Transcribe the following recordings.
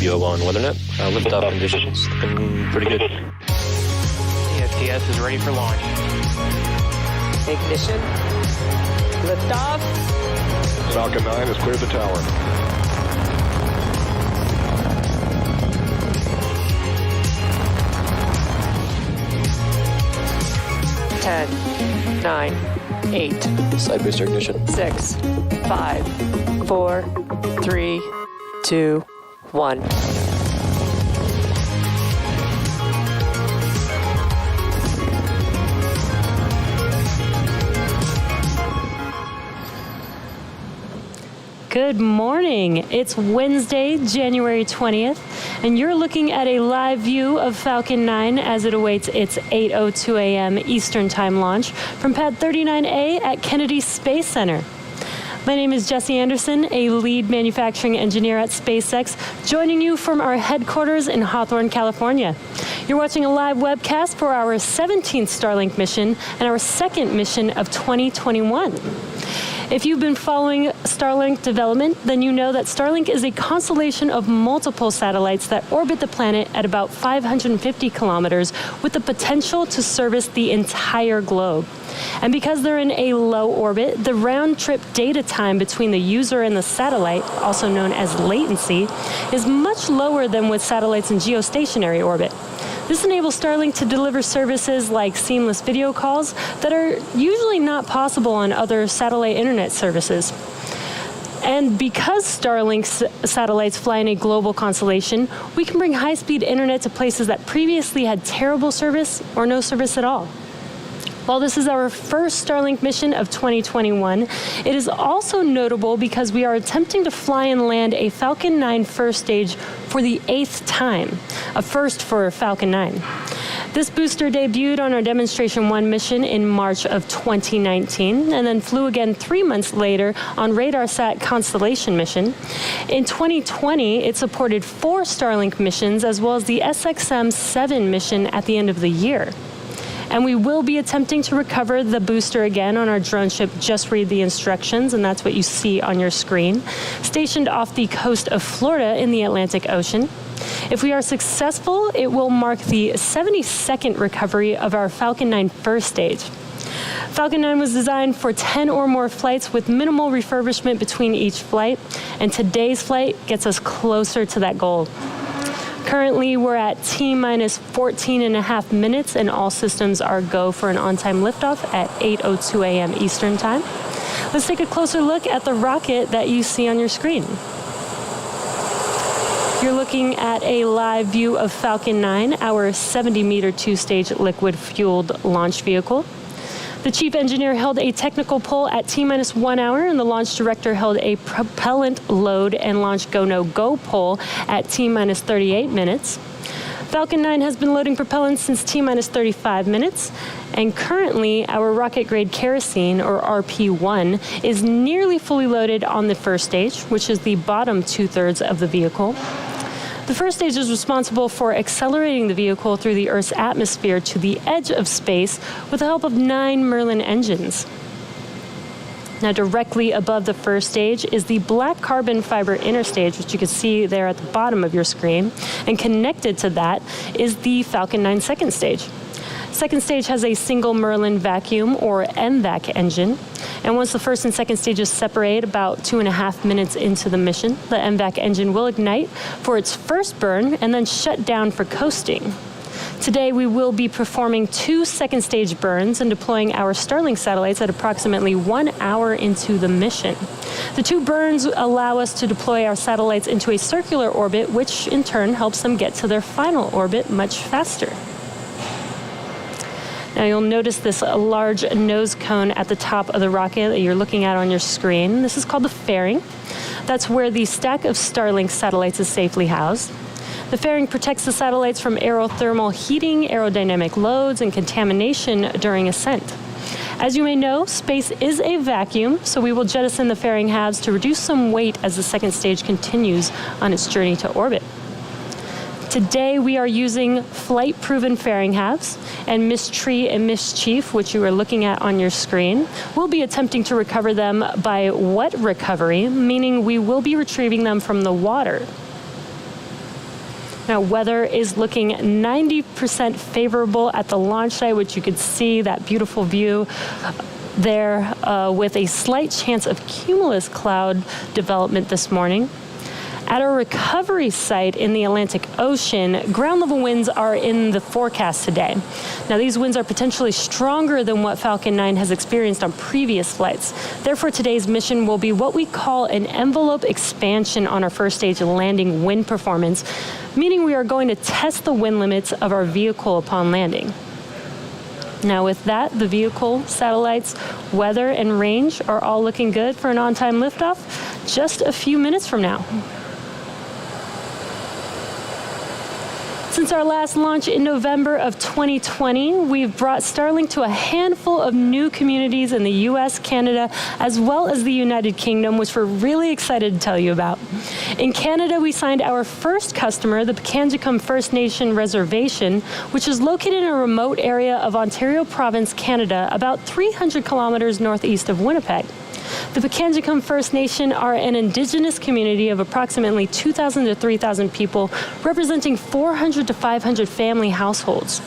you on WeatherNet. Liftoff conditions looking pretty good. CSTS is ready for launch. Ignition. Liftoff. Falcon 9 has cleared the tower. Ten, 9, 8. Side booster ignition. 6, 5, 4, 3, 2, 1. Good morning. It's Wednesday, January 20th, and you're looking at a live view of Falcon 9 as it awaits its 8:02 a.m. Eastern Time launch from Pad 39A at Kennedy Space Center. My name is Jesse Anderson, a lead manufacturing engineer at SpaceX, joining you from our headquarters in Hawthorne, California. You're watching a live webcast for our 17th Starlink mission and our second mission of 2021. If you've been following Starlink development, then you know that Starlink is a constellation of multiple satellites that orbit the planet at about 550 kilometers with the potential to service the entire globe. And because they're in a low orbit, the round-trip data time between the user and the satellite, also known as latency, is much lower than with satellites in geostationary orbit. This enables Starlink to deliver services like seamless video calls that are usually not possible on other satellite internet services. And because Starlink's satellites fly in a global constellation, we can bring high-speed internet to places that previously had terrible service or no service at all. While this is our first Starlink mission of 2021, it is also notable because we are attempting to fly and land a Falcon 9 first stage for the 8th time, a first for Falcon 9. This booster debuted on our Demonstration 1 mission in March of 2019 and then flew again 3 months later on RADARSAT Constellation Mission. In 2020, it supported 4 Starlink missions as well as the SECO mission at the end of the year. And we will be attempting to recover the booster again on our drone ship, Just Read the Instructions, and that's what you see on your screen, stationed off the coast of Florida in the Atlantic Ocean. If we are successful, it will mark the 72nd recovery of our Falcon 9 first stage. Falcon 9 was designed for 10 or more flights with minimal refurbishment between each flight, and today's flight gets us closer to that goal. Currently, we're at T-minus 14.5 minutes, and all systems are go for an on-time liftoff at 8:02 a.m. Eastern Time. Let's take a closer look at the rocket that you see on your screen. You're looking at a live view of Falcon 9, our 70-meter two-stage liquid-fueled launch vehicle. The chief engineer held a technical poll at T-minus 1 hour, and the launch director held a propellant load and launch go-no-go poll at T-minus 38 minutes. Falcon 9 has been loading propellant since T-minus 35 minutes, and currently our rocket-grade kerosene, or RP1, is nearly fully loaded on the first stage, which is the bottom two-thirds of the vehicle. The first stage is responsible for accelerating the vehicle through the Earth's atmosphere to the edge of space with the help of 9 Merlin engines. Now, directly above the first stage is the black carbon fiber interstage, which you can see there at the bottom of your screen, and connected to that is the Falcon 9 second stage. Second stage has a single Merlin vacuum, or MVAC engine, and once the first and second stages separate about 2.5 minutes into the mission, the MVAC engine will ignite for its first burn and then shut down for coasting. Today, we will be performing 2 second stage burns and deploying our Starlink satellites at approximately 1 hour into the mission. The 2 burns allow us to deploy our satellites into a circular orbit, which in turn helps them get to their final orbit much faster. Now you'll notice this large nose cone at the top of the rocket that you're looking at on your screen. This is called the fairing. That's where the stack of Starlink satellites is safely housed. The fairing protects the satellites from aerothermal heating, aerodynamic loads, and contamination during ascent. As you may know, space is a vacuum, so we will jettison the fairing halves to reduce some weight as the second stage continues on its journey to orbit. Today, we are using flight-proven fairing halves, and Miss Tree and Miss Chief, which you are looking at on your screen, will be attempting to recover them by wet recovery, meaning we will be retrieving them from the water. Now, weather is looking 90% favorable at the launch site, which you could see that beautiful view there with a slight chance of cumulus cloud development this morning. At our recovery site in the Atlantic Ocean, ground level winds are in the forecast today. Now, these winds are potentially stronger than what Falcon 9 has experienced on previous flights. Therefore, today's mission will be what we call an envelope expansion on our first stage landing wind performance, meaning we are going to test the wind limits of our vehicle upon landing. Now, with that, the vehicle, satellites, weather, and range are all looking good for an on-time liftoff just a few minutes from now. Since our last launch in November of 2020, we've brought Starlink to a handful of new communities in the US, Canada, as well as the United Kingdom, which we're really excited to tell you about. In Canada, we signed our first customer, the Pikangikum First Nation Reservation, which is located in a remote area of Ontario Province, Canada, about 300 kilometers northeast of Winnipeg. The Pikangikum First Nation are an indigenous community of approximately 2,000 to 3,000 people, representing 400 to 500 family households.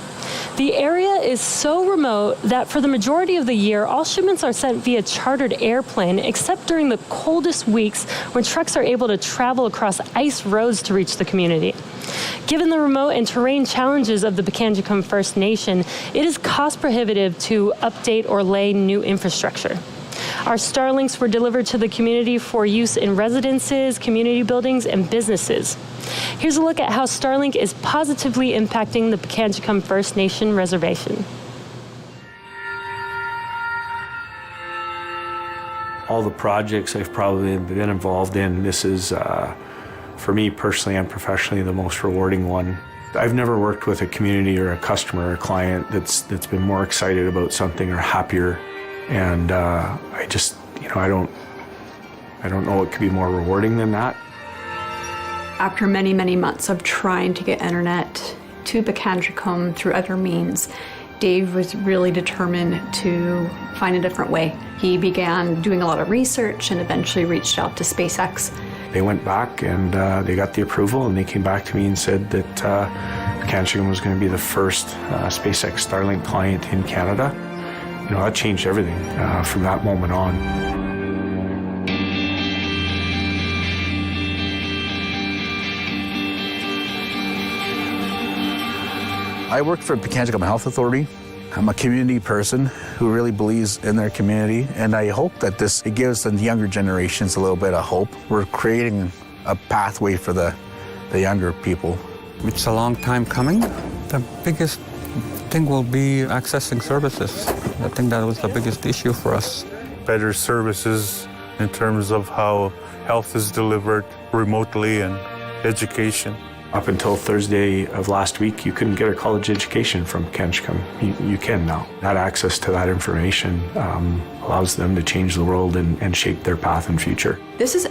The area is so remote that for the majority of the year, all shipments are sent via chartered airplane, except during the coldest weeks when trucks are able to travel across ice roads to reach the community. Given the remote and terrain challenges of the Pikangikum First Nation, it is cost prohibitive to update or lay new infrastructure. Our Starlinks were delivered to the community for use in residences, community buildings, and businesses. Here's a look at how Starlink is positively impacting the Pikangikum First Nation Reservation. All the projects I've probably been involved in, this is, for me personally and professionally, the most rewarding one. I've never worked with a community or a customer or a client that's been more excited about something or happier. And I just, I don't know what could be more rewarding than that. After many, many months of trying to get internet to Pikangikum through other means, Dave was really determined to find a different way. He began doing a lot of research and eventually reached out to SpaceX. They went back and they got the approval, and they came back to me and said that Pikangikum was going to be the first SpaceX Starlink client in Canada. That changed everything from that moment on. I work for Pikangikum Health Authority. I'm a community person who really believes in their community, and I hope that it gives the younger generations a little bit of hope. We're creating a pathway for the younger people. It's a long time coming. The biggest thing will be accessing services. I think that was the biggest issue for us. Better services in terms of how health is delivered remotely and education. Up until Thursday of last week, you couldn't get a college education from Pikangikum. You can now. That access to that information allows them to change the world and shape their path and future. This is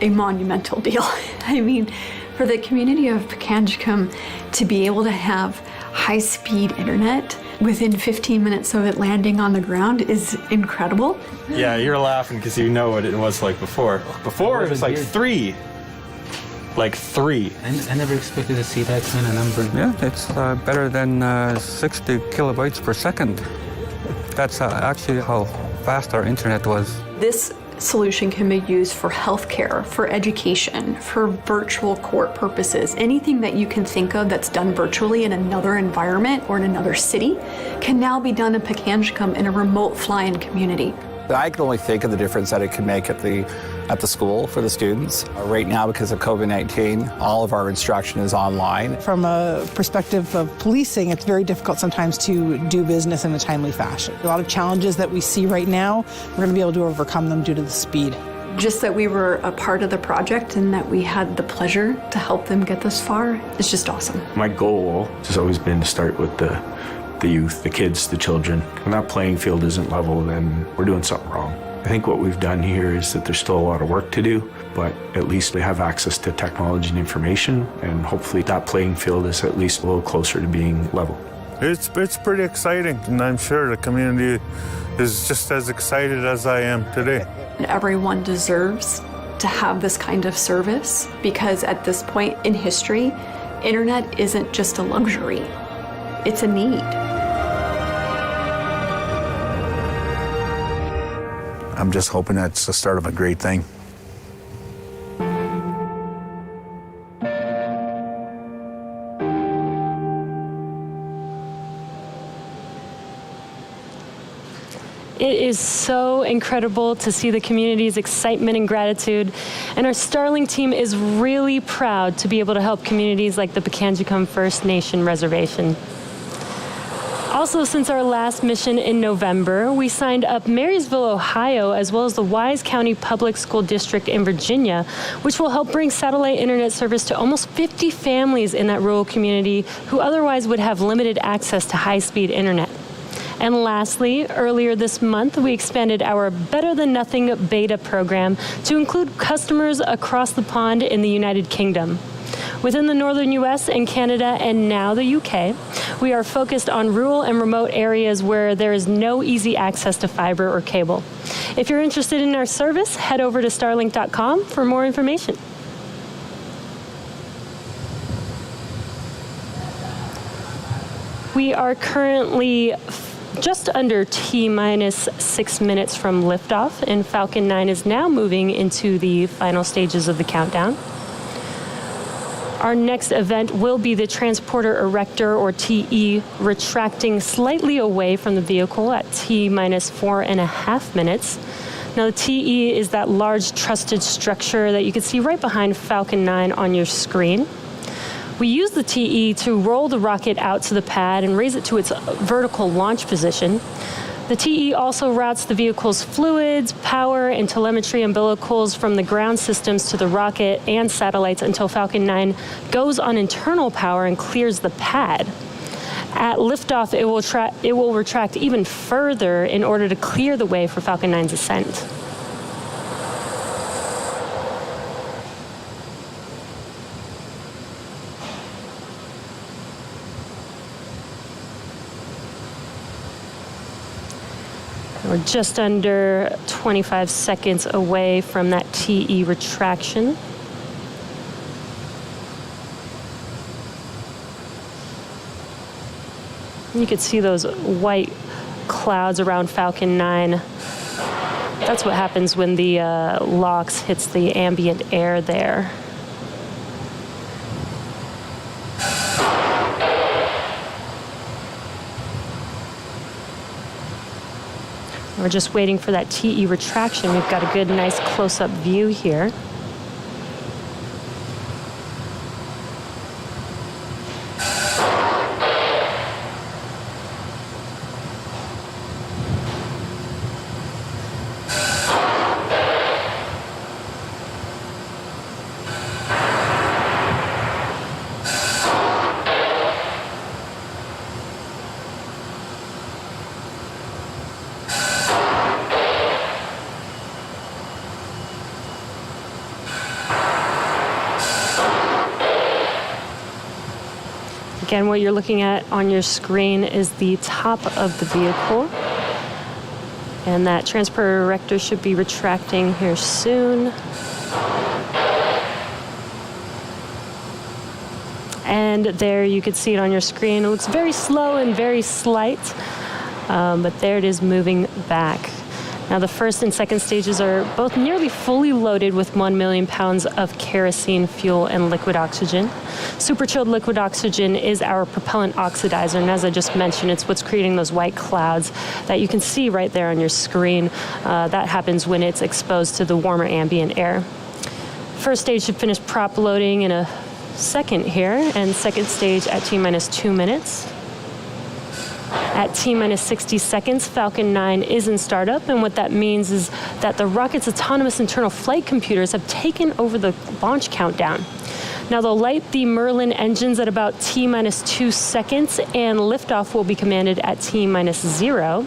a monumental deal. I mean, for the community of Pikangikum to be able to have high-speed internet within 15 minutes of it landing on the ground is incredible. Yeah, you're laughing because you know what it was like before. Before it was like three. Like three. I never expected to see that kind of number. Yeah, it's better than 60 kilobytes per second. That's actually how fast our internet was. This solution can be used for healthcare, for education, for virtual court purposes. Anything that you can think of that's done virtually in another environment or in another city can now be done in Pikangikum in a remote fly-in community. I can only think of the difference that it can make at the school for the students. Right now, because of COVID-19, all of our instruction is online. From a perspective of policing, it's very difficult sometimes to do business in a timely fashion. A lot of challenges that we see right now, we're going to be able to overcome them due to the speed. Just that we were a part of the project and that we had the pleasure to help them get this far is just awesome. My goal has always been to start with the youth, the kids, the children. When that playing field isn't level, then we're doing something wrong. I think what we've done here is that there's still a lot of work to do, but at least they have access to technology and information, and hopefully that playing field is at least a little closer to being level. It's pretty exciting, and I'm sure the community is just as excited as I am today. Everyone deserves to have this kind of service because at this point in history, Internet isn't just a luxury, it's a need. I'm just hoping that's the start of a great thing. It is so incredible to see the community's excitement and gratitude, and our Starlink team is really proud to be able to help communities like the Pikangikum First Nation Reservation. Also, since our last mission in November, we signed up Marysville, Ohio, as well as the Wise County Public School District in Virginia, which will help bring satellite internet service to almost 50 families in that rural community who otherwise would have limited access to high-speed internet. And lastly, earlier this month, we expanded our Better Than Nothing beta program to include customers across the pond in the United Kingdom. Within the northern U.S. and Canada and now the U.K., we are focused on rural and remote areas where there is no easy access to fiber or cable. If you're interested in our service, head over to starlink.com for more information. We are currently just under T-minus 6 minutes from liftoff, and Falcon 9 is now moving into the final stages of the countdown. Our next event will be the transporter erector, or TE, retracting slightly away from the vehicle at T-minus 4.5 minutes. Now, the TE is that large trusted structure that you can see right behind Falcon 9 on your screen. We use the TE to roll the rocket out to the pad and raise it to its vertical launch position. The TE also routes the vehicle's fluids, power, and telemetry umbilicals from the ground systems to the rocket and satellites until Falcon 9 goes on internal power and clears the pad. At liftoff, it will retract even further in order to clear the way for Falcon 9's ascent. We're just under 25 seconds away from that TE retraction. You can see those white clouds around Falcon 9. That's what happens when the LOX hits the ambient air there. We're just waiting for that TE retraction. We've got a good, nice close-up view here. Again, what you're looking at on your screen is the top of the vehicle. And that transporter erector should be retracting here soon. And there you can see it on your screen. It looks very slow and very slight, but there it is moving back. Now, the first and second stages are both nearly fully loaded with 1 million pounds of kerosene fuel and liquid oxygen. Super chilled liquid oxygen is our propellant oxidizer, and as I just mentioned, it's what's creating those white clouds that you can see right there on your screen. That happens when it's exposed to the warmer ambient air. First stage should finish prop loading in a second here, and second stage at T-minus 2 minutes. At T-minus 60 seconds, Falcon 9 is in startup, and what that means is that the rocket's autonomous internal flight computers have taken over the launch countdown. Now, they'll light the Merlin engines at about T-minus 2 seconds, and liftoff will be commanded at T-minus 0.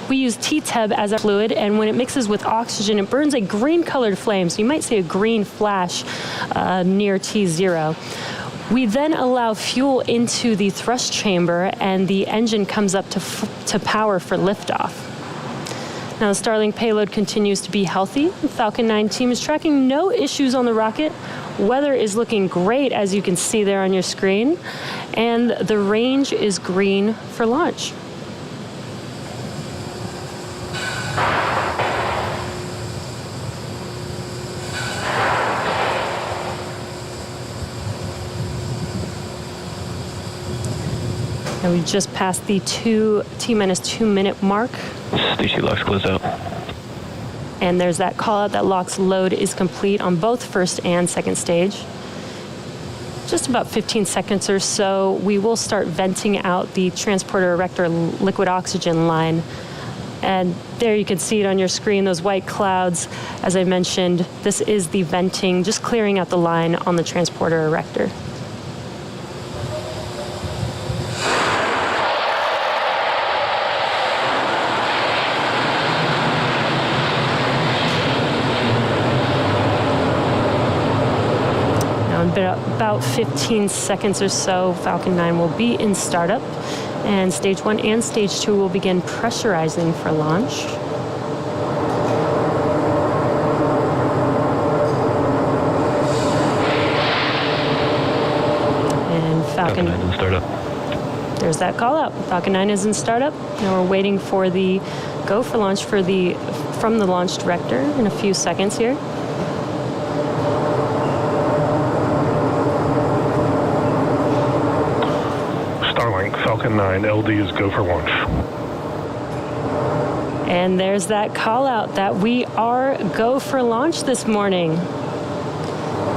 We use T-Teb as a fluid, and when it mixes with oxygen, it burns a green-colored flame, so you might see a green flash near T0. We then allow fuel into the thrust chamber, and the engine comes up to power for liftoff. Now, the Starlink payload continues to be healthy. The Falcon 9 team is tracking no issues on the rocket Weather is looking great, as you can see there on your screen, and the range is green for launch. And we just passed the T-minus 2 minute mark. Stage 2 locks closed out. And there's that call out that LOX load is complete on both first and second stage. Just about 15 seconds or so, we will start venting out the transporter erector liquid oxygen line. And there you can see it on your screen, those white clouds. As I mentioned, this is the venting, just clearing out the line on the transporter erector. About 15 seconds or so, Falcon 9 will be in startup, and stage 1 and stage 2 will begin pressurizing for launch. And Falcon 9 is in startup. There's that call out. Falcon 9 is in startup. Now we're waiting for the go for launch from the launch director in a few seconds here. Falcon 9, LD is go for launch. And there's that call out that we are go for launch this morning.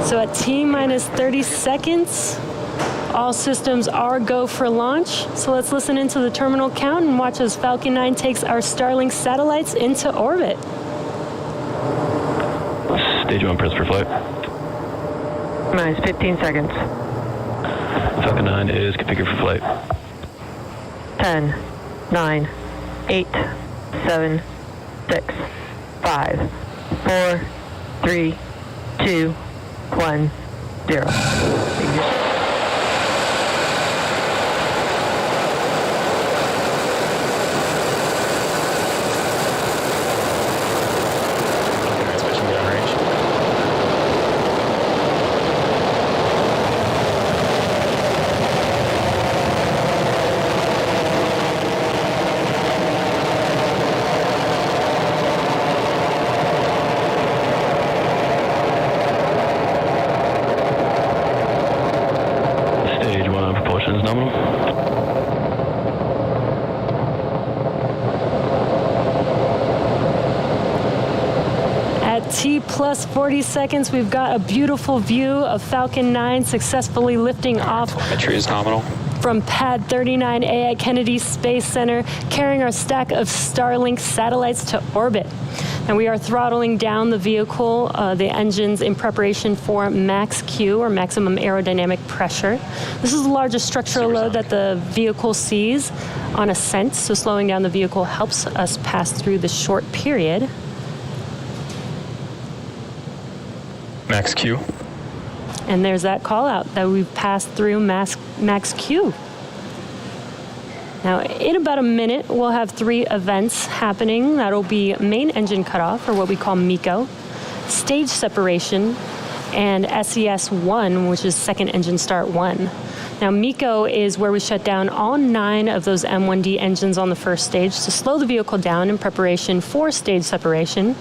So at T-minus 30 seconds, all systems are go for launch. So let's listen into the terminal count and watch as Falcon 9 takes our Starlink satellites into orbit. Stage 1 press for flight. Minus 15 seconds. Falcon 9 is configured for flight. 10, 9, 8, 7, 6, 5, 4, 3, 2, 1, 0. Plus 40 seconds, we've got a beautiful view of Falcon 9 successfully lifting off Telemetry is nominal. from Pad 39A at Kennedy Space Center, carrying our stack of Starlink satellites to orbit. Now we are throttling down the vehicle, the engines, in preparation for MaxQ, or maximum aerodynamic pressure. This is the largest structural load that the vehicle sees on ascent, so slowing down the vehicle helps us pass through the short period. MaxQ. And there's that call out that we've passed through MaxQ. Now, in about a minute, we'll have 3 events happening. That'll be main engine cutoff, or what we call MECO, stage separation, and SES1, which is second engine start 1. Now, MECO is where we shut down all 9 of those M1D engines on the first stage to slow the vehicle down in preparation for stage separation.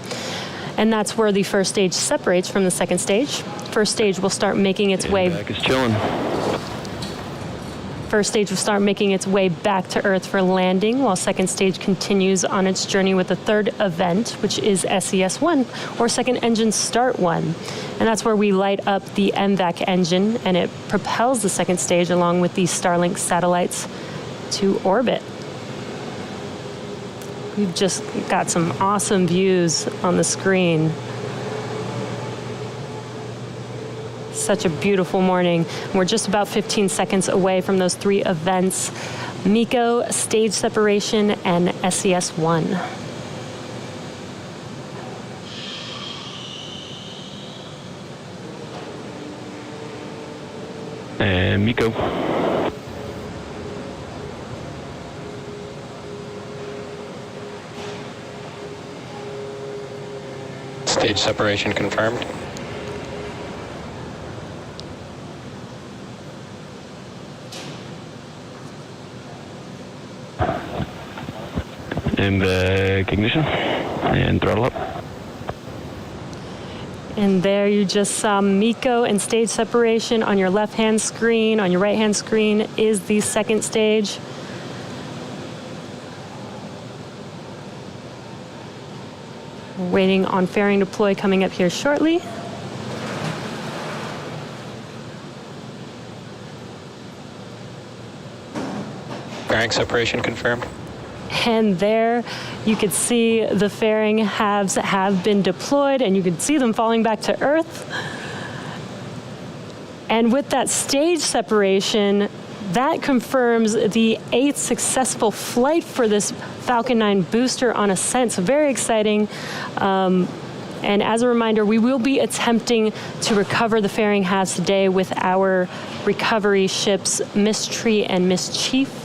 And that's where the first stage separates from the second stage. First stage will start making its way. Back is chilling. First stage will start making its way back to Earth for landing, while second stage continues on its journey with the third event, which is SES1, or second engine start 1. And that's where we light up the MVAC engine, and it propels the second stage along with the Starlink satellites to orbit. We've just got some awesome views on the screen. Such a beautiful morning. We're just about 15 seconds away from those 3 events: MECO, stage separation, and SES1. And MECO. Stage separation confirmed. ignition and throttle up. And there you just saw MECO and stage separation on your left-hand screen. On your right-hand screen is the second stage. We're waiting on fairing deploy coming up here shortly. Fairing separation confirmed. And there you could see the fairing halves have been deployed, and you could see them falling back to Earth. And with that stage separation, that confirms the 8th successful flight for this Falcon 9 booster on ascent. So very exciting. And as a reminder, we will be attempting to recover the fairing halves today with our recovery ships Mystery and Mischief.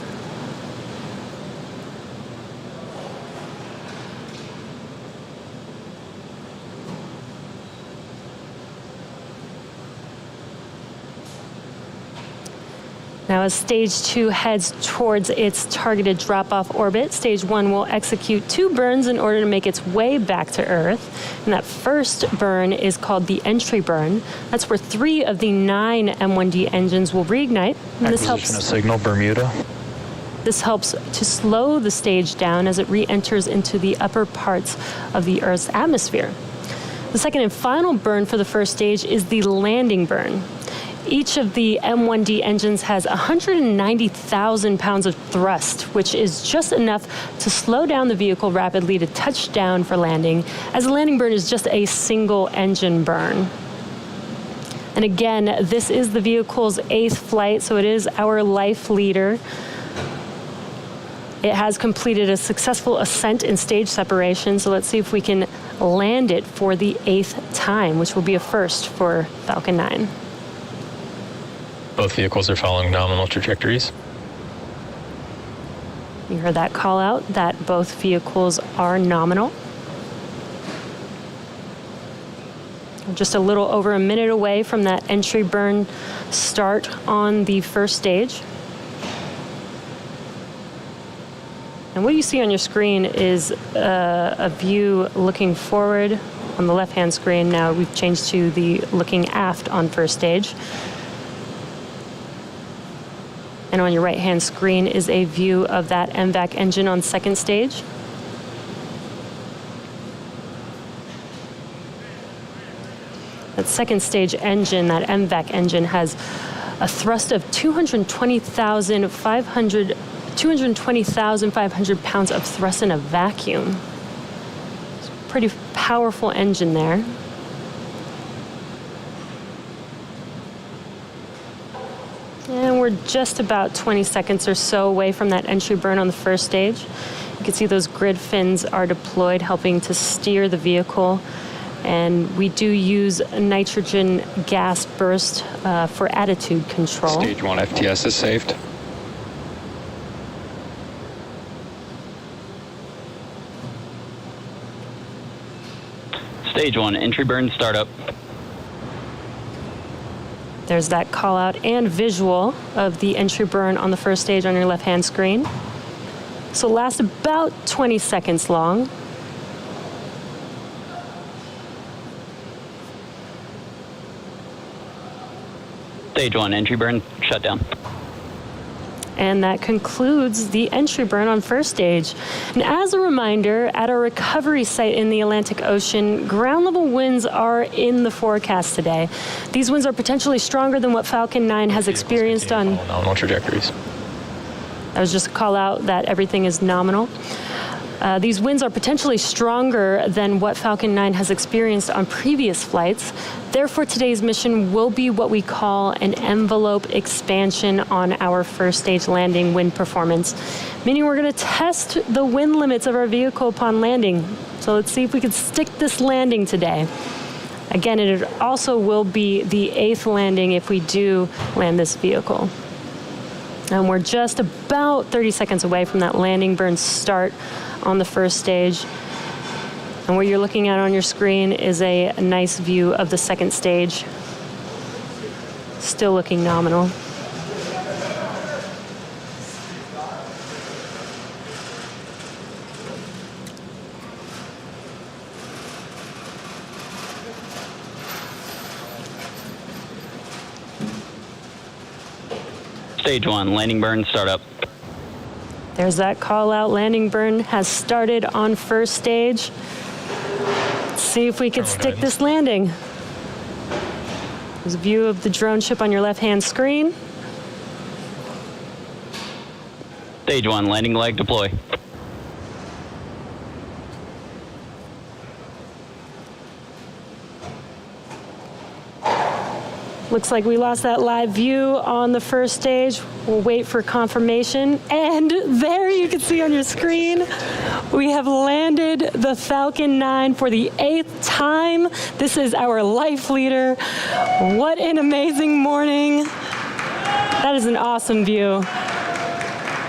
Now, as Stage 2 heads towards its targeted drop-off orbit, Stage 1 will execute 2 burns in order to make its way back to Earth. And that first burn is called the entry burn. That's where 3 of the 9 M1D engines will reignite. And this helps Acquisition of signal, Bermuda. This helps to slow the stage down as it re-enters into the upper parts of the Earth's atmosphere. The second and final burn for the first stage is the landing burn. Each of the M1D engines has 190,000 pounds of thrust, which is just enough to slow down the vehicle rapidly to touch down for landing, as the landing burn is just a single engine burn. And again, this is the vehicle's 8th flight, so it is our life leader. It has completed a successful ascent and stage separation, so let's see if we can land it for the 8th time, which will be a first for Falcon 9. Both vehicles are following nominal trajectories. You heard that call out that both vehicles are nominal. We're just a little over a minute away from that entry burn start on the first stage. And what you see on your screen is a view looking forward on the left-hand screen. Now we've changed to the looking aft on first stage. And on your right-hand screen is a view of that MVAC engine on second stage. That second stage engine, that MVAC engine, has a thrust of 220,500 pounds of thrust in a vacuum. It's a pretty powerful engine there. And we're just about 20 seconds or so away from that entry burn on the first stage. You can see those grid fins are deployed, helping to steer the vehicle. And we do use nitrogen gas burst for attitude control. Stage 1 FTS is saved. Stage 1 entry burn startup. There's that call out and visual of the entry burn on the first stage on your left-hand screen. So last about 20 seconds long. Stage 1 entry burn shut down. And that concludes the entry burn on first stage. And as a reminder, at our recovery site in the Atlantic Ocean, ground level winds are in the forecast today. These winds are potentially stronger than what Falcon 9 has experienced on nominal trajectories. That was just a call out that everything is nominal. These winds are potentially stronger than what Falcon 9 has experienced on previous flights. Therefore, today's mission will be what we call an envelope expansion on our first stage landing wind performance, meaning we're going to test the wind limits of our vehicle upon landing. So let's see if we can stick this landing today. Again, it also will be the 8th landing if we do land this vehicle. And we're just about 30 seconds away from that landing burn start on the first stage. And what you're looking at on your screen is a nice view of the second stage. Still looking nominal. Stage 1, landing burn, start up. There's that call out. Landing burn has started on first stage. Let's see if we could stick this landing. There's a view of the drone ship on your left-hand screen. Stage 1, landing leg, deploy. Looks like we lost that live view on the first stage. We'll wait for confirmation. And there you can see on your screen, we have landed the Falcon 9 for the 8th time. This is our life leader. What an amazing morning. That is an awesome view.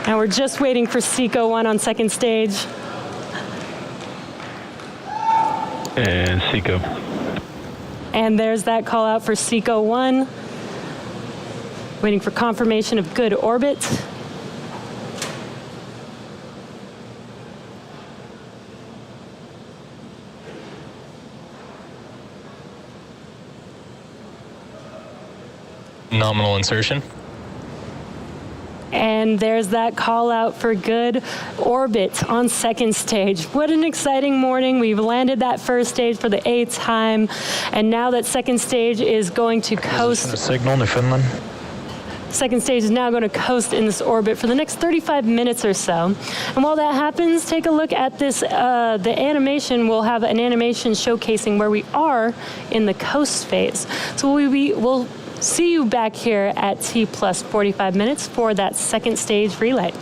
And we're just waiting for SECO 1 on second stage. And SECO. And there's that call out for SECO 1. Waiting for confirmation of good orbit. Nominal insertion. And there's that call out for good orbit on second stage. What an exciting morning. We've landed that first stage for the 8th time. And now that second stage is going to coast. Signal, Newfoundland. Second stage is now going to coast in this orbit for the next 35 minutes or so. And while that happens, take a look at this, the animation. We'll have an animation showcasing where we are in the coast phase. So we'll see you back here at T plus 45 minutes for that second stage relay.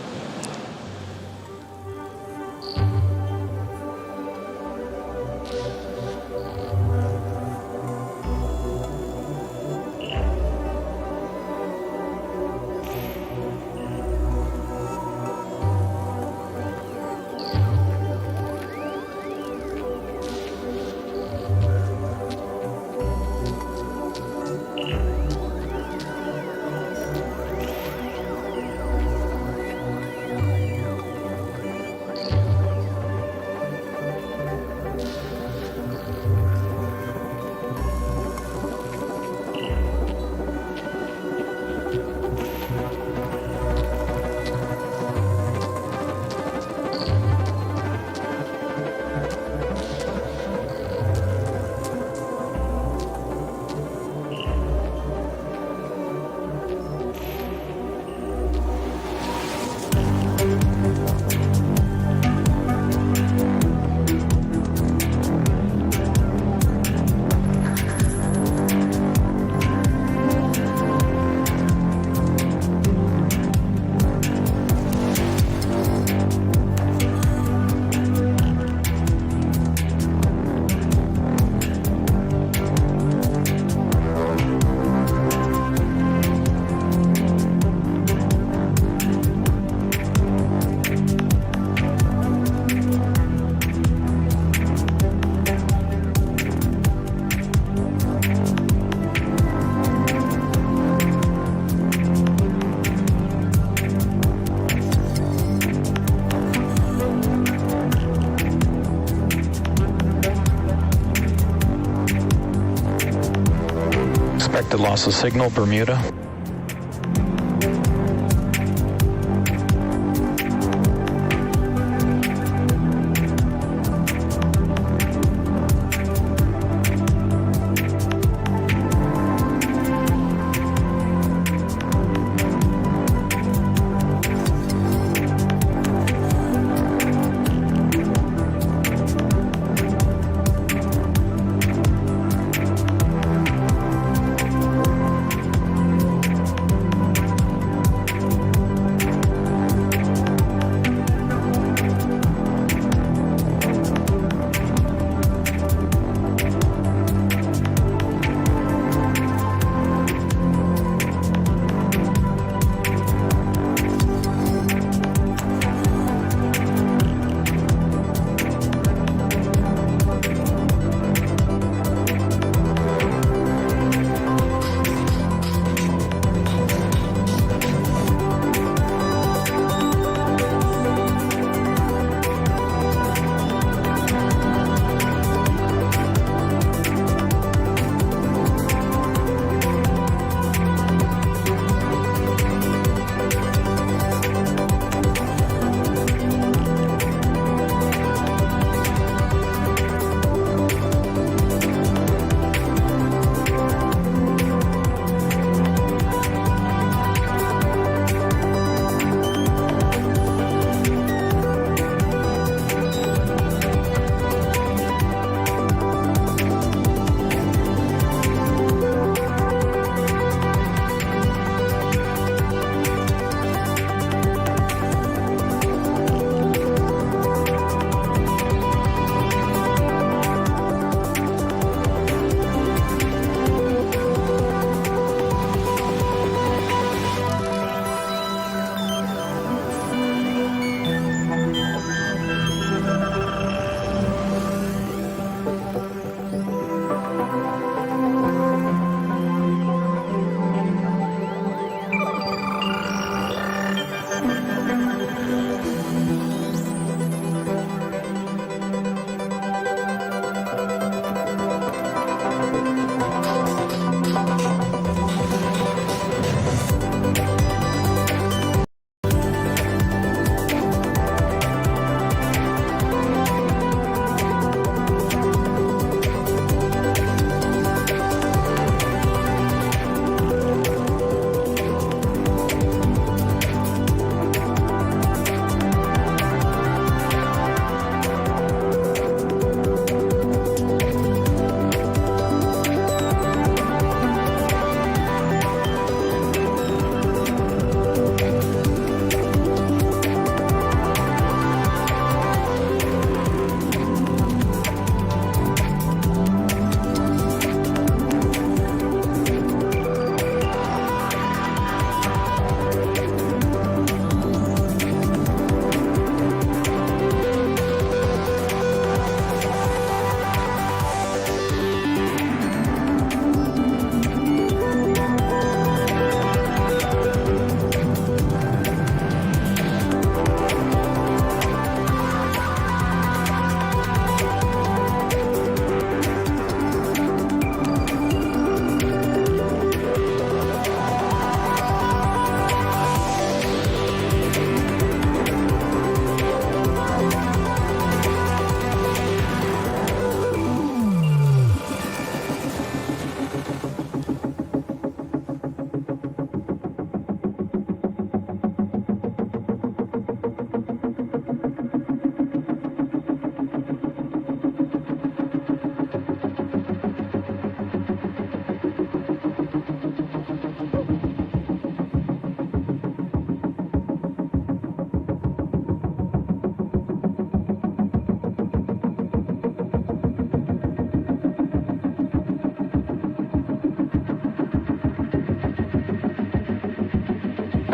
Expected loss of signal, Bermuda.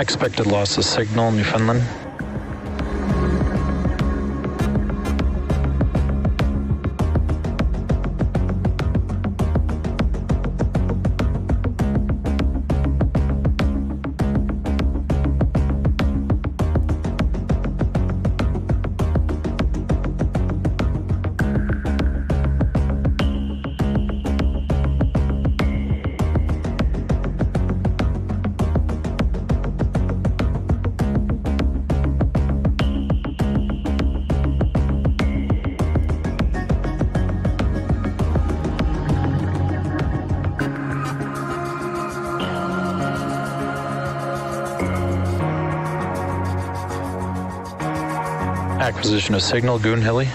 Unexpected loss of signal, Newfoundland. Acquisition of signal, Goon Hilly.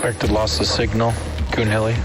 Corrected loss of signal. Goon Heli.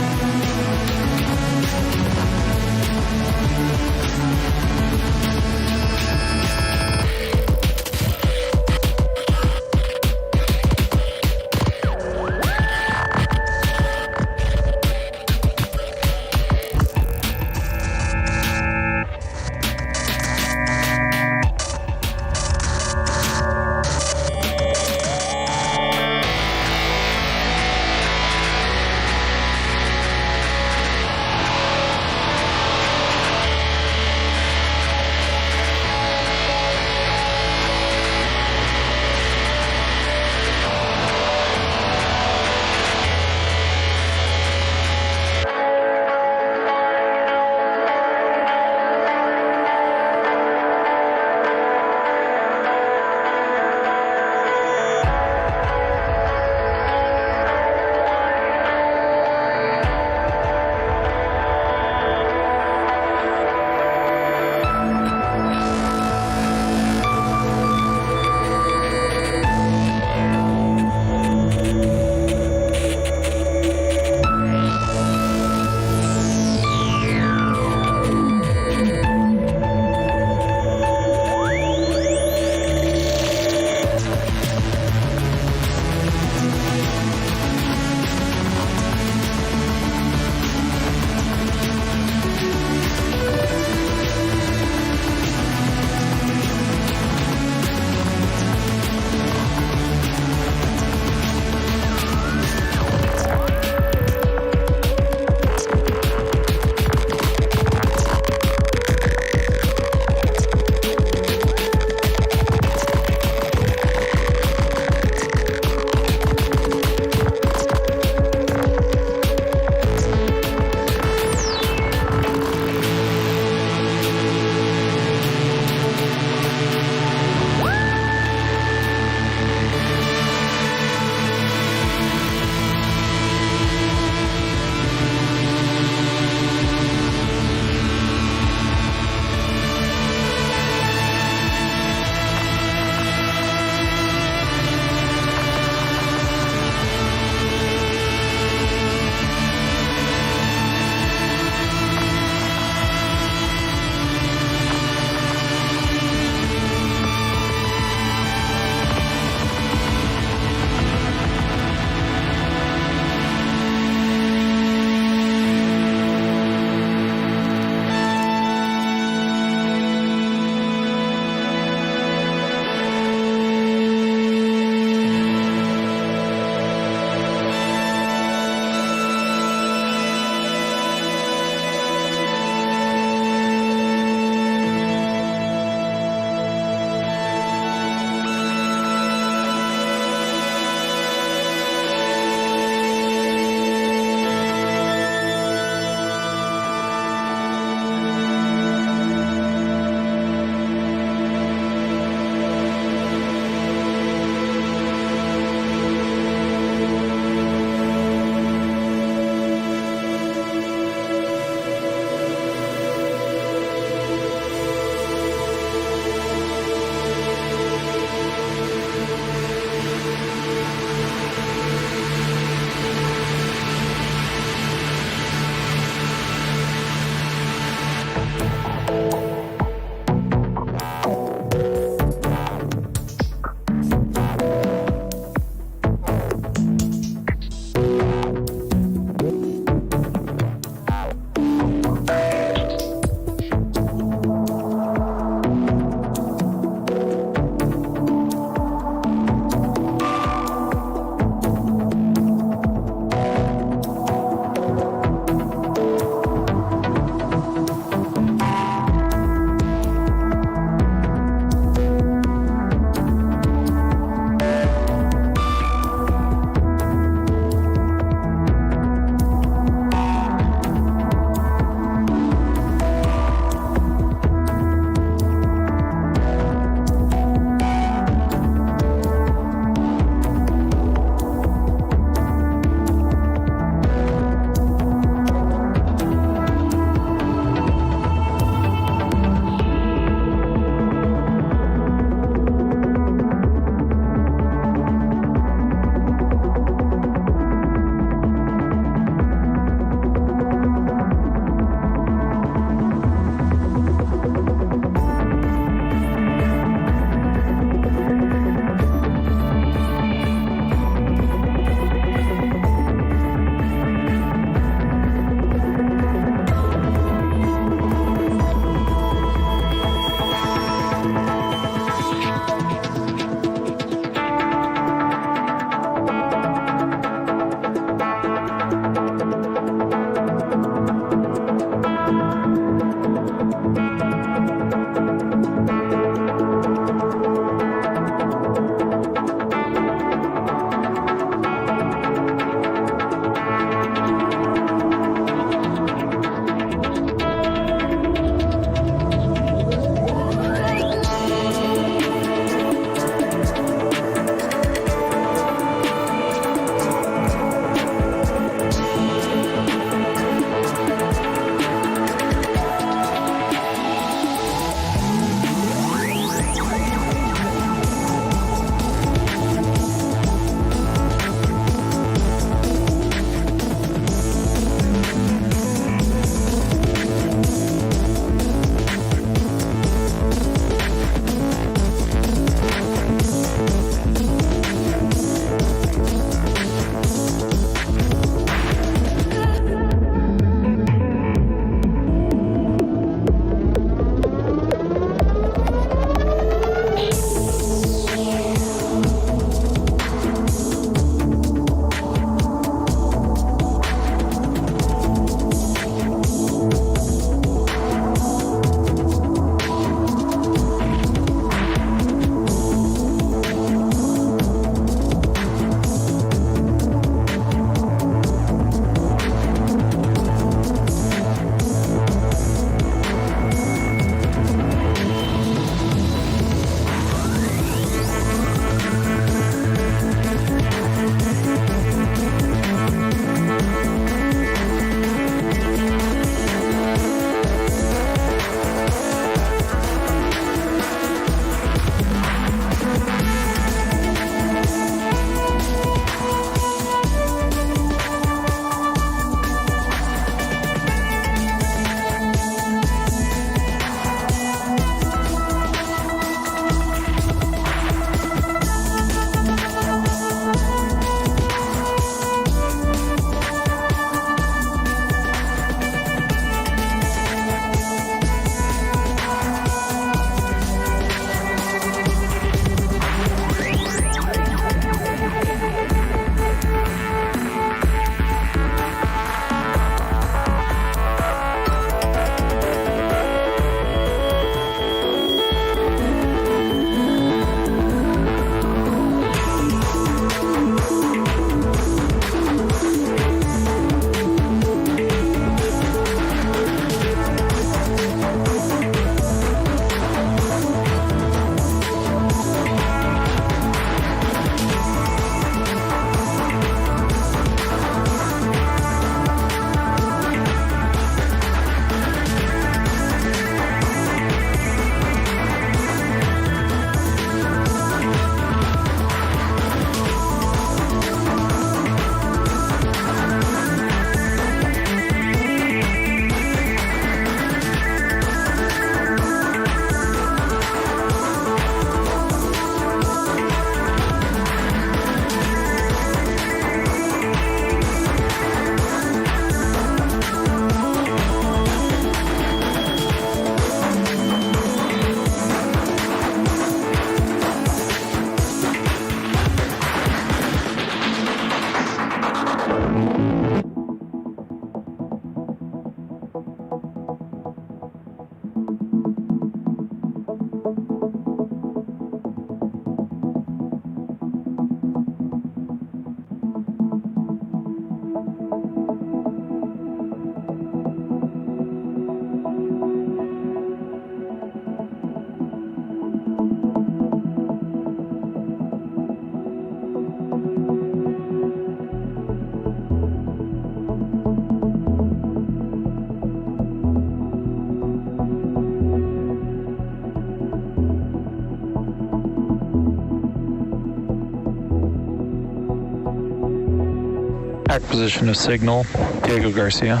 Acquisition of signal, Diego Garcia.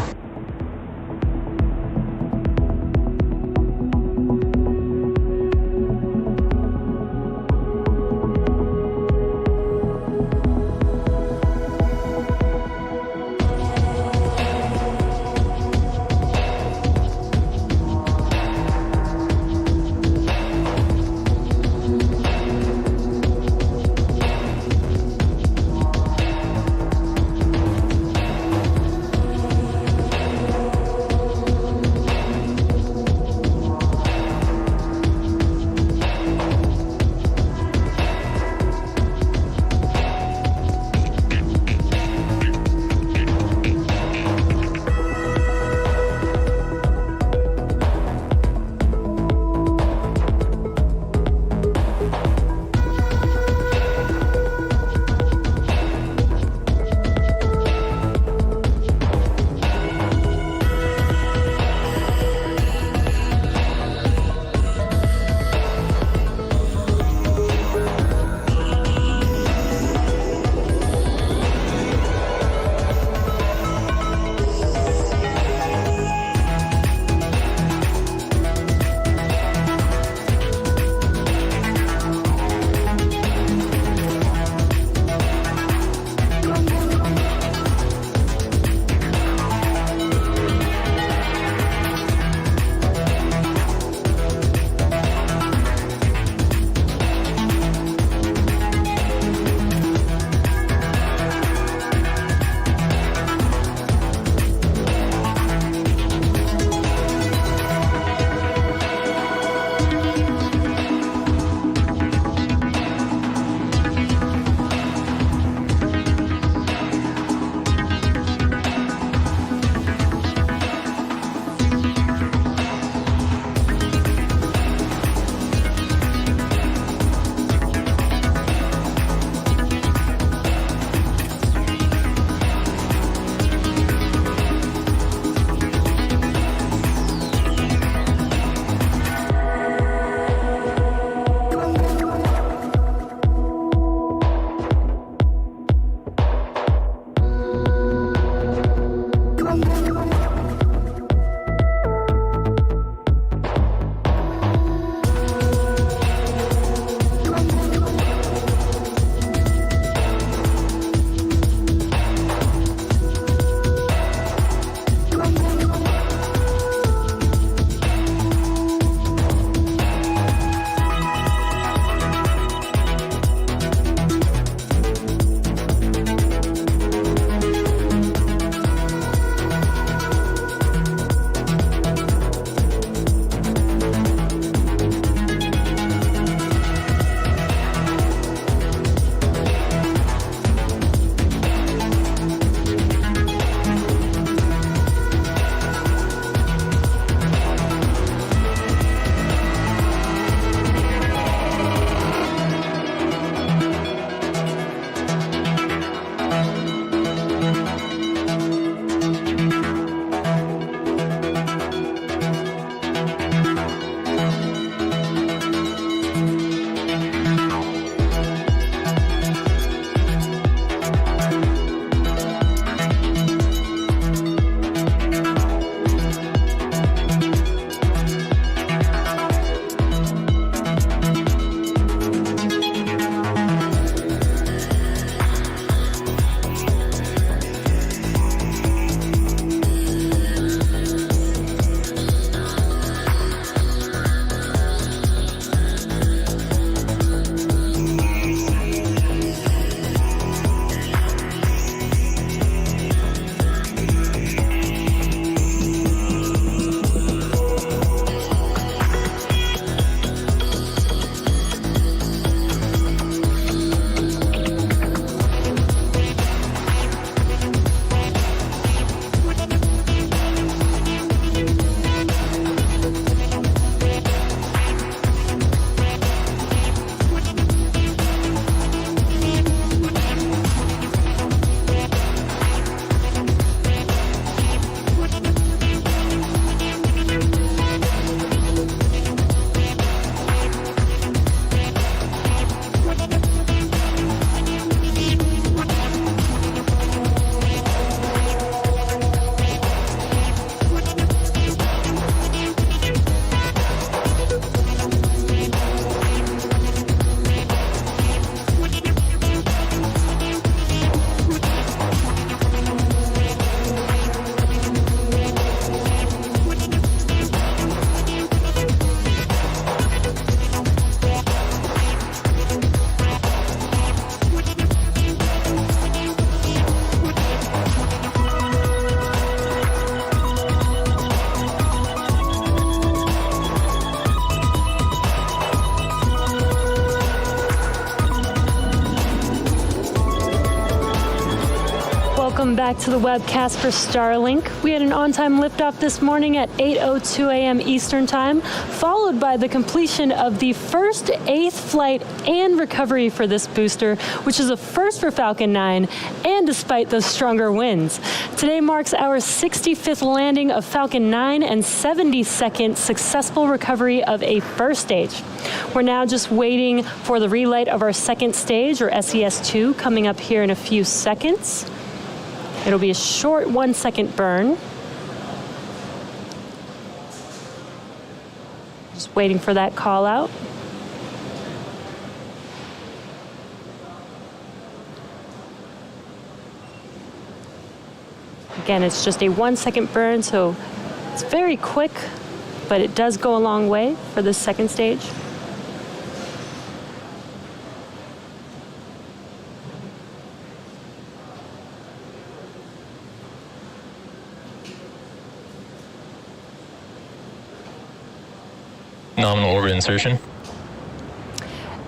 Welcome back to the webcast for Starlink. We had an on-time liftoff this morning at 8:02 a.m. Eastern Time, followed by the completion of the first 8th flight and recovery for this booster, which is a first for Falcon 9, and despite those stronger winds. Today marks our 65th landing of Falcon 9 and 72nd successful recovery of a first stage. We're now just waiting for the relight of our second stage, or SES-2, coming up here in a few seconds. It'll be a short 1-second burn. Just waiting for that call out. Again, it's just a 1-second burn, so it's very quick, but it does go a long way for this second stage. Nominal orbit insertion.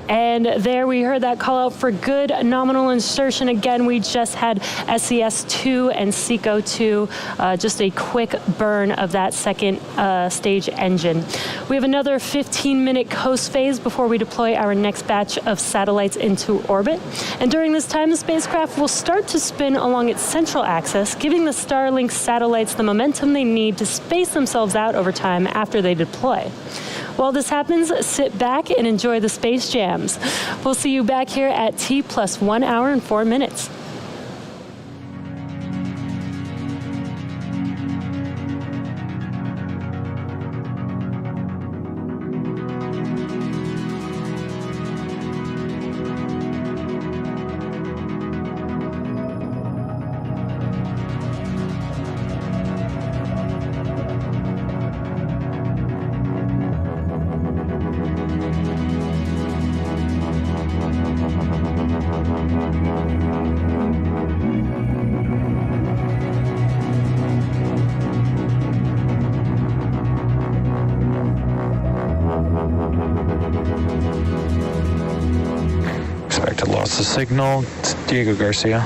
And there we heard that call out for good nominal insertion. Again, we just had SES-2 and SECO-2, just a quick burn of that second stage engine. We have another 15-minute coast phase before we deploy our next batch of satellites into orbit. And during this time, the spacecraft will start to spin along its central axis, giving the Starlink satellites the momentum they need to space themselves out over time after they deploy. While this happens, sit back and enjoy the space jams. We'll see you back here at T plus 1 hour and 4 minutes. Expected loss of signal. It's Diego Garcia.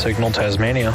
signal, Tasmania.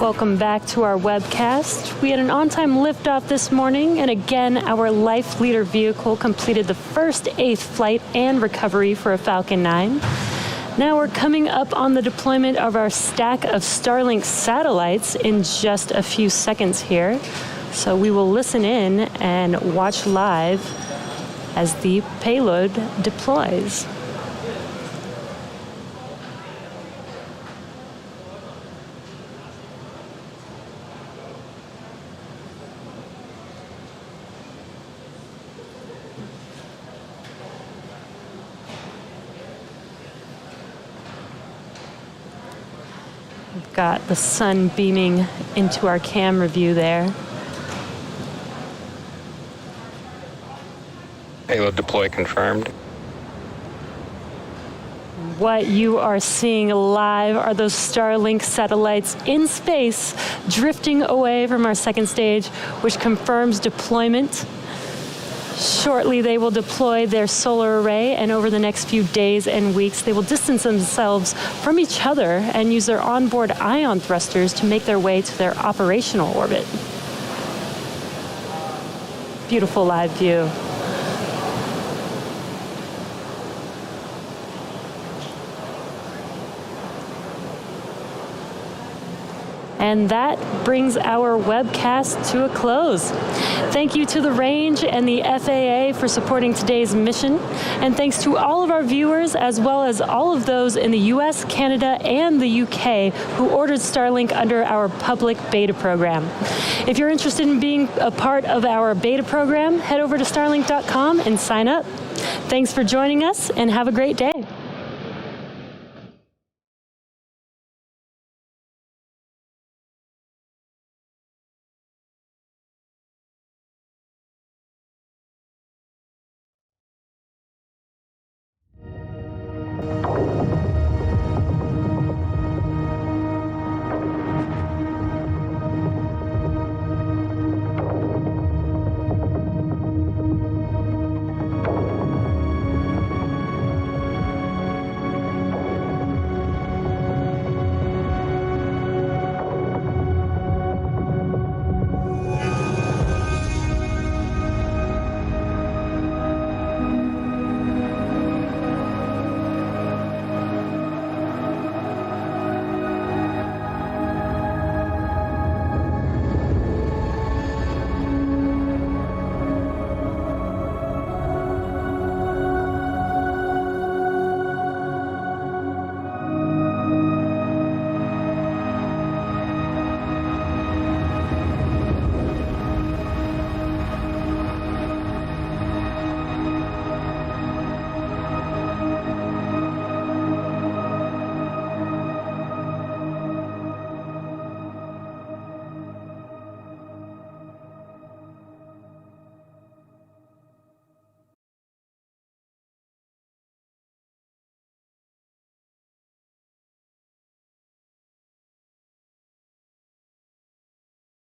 Welcome back to our webcast. We had an on-time liftoff this morning, and again, our Life Leader vehicle completed the first 8th flight and recovery for a Falcon 9. Now we're coming up on the deployment of our stack of Starlink satellites in just a few seconds here. So we will listen in and watch live as the payload deploys. We've got the sun beaming into our camera view there. Payload deploy confirmed. What you are seeing live are those Starlink satellites in space drifting away from our second stage, which confirms deployment. Shortly, they will deploy their solar array, and over the next few days and weeks, they will distance themselves from each other and use their onboard ion thrusters to make their way to their operational orbit. Beautiful live view. And that brings our webcast to a close. Thank you to the Range and the FAA for supporting today's mission. And thanks to all of our viewers, as well as all of those in the US, Canada, and the UK who ordered Starlink under our public beta program. If you're interested in being a part of our beta program, head over to starlink.com and sign up. Thanks for joining us, and have a great day.